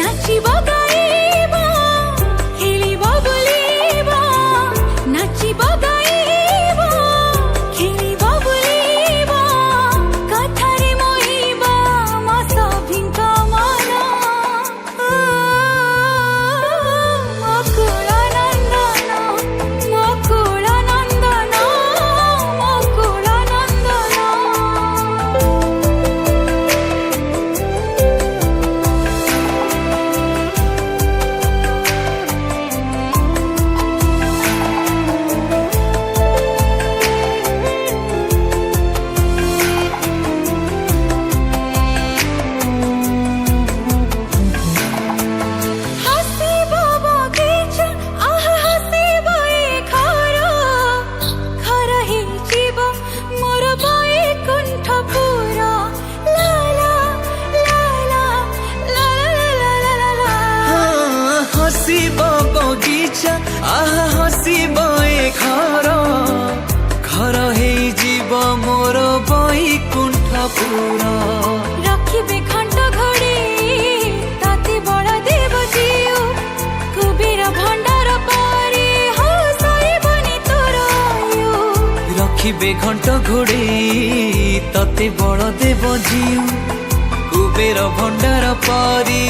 नाचिब गाइब खेलिब बुलिब नाचिब गाइब खेलिब बुलिब कथारे मोहिब म सभिंक मन मकुल नंदन मकुल नंदन मकुल नंदन हसीब बगीचा आह हसीब ए घर घर हेजिब मोर बैकुंठपुर ला ला ला ला ला ला ला ला ला हसीब बगीचा आह हसीब ए घर घर हेजिब मोर बैकुंठपुर रखिबे घंट घड़ी ताते बड़ देव जीव कुबेर भंडार पारे हो साइबनी तोर आयु रखिबे घंट घोड़े तते बड़ देव जीव कुबेर भंडार पारी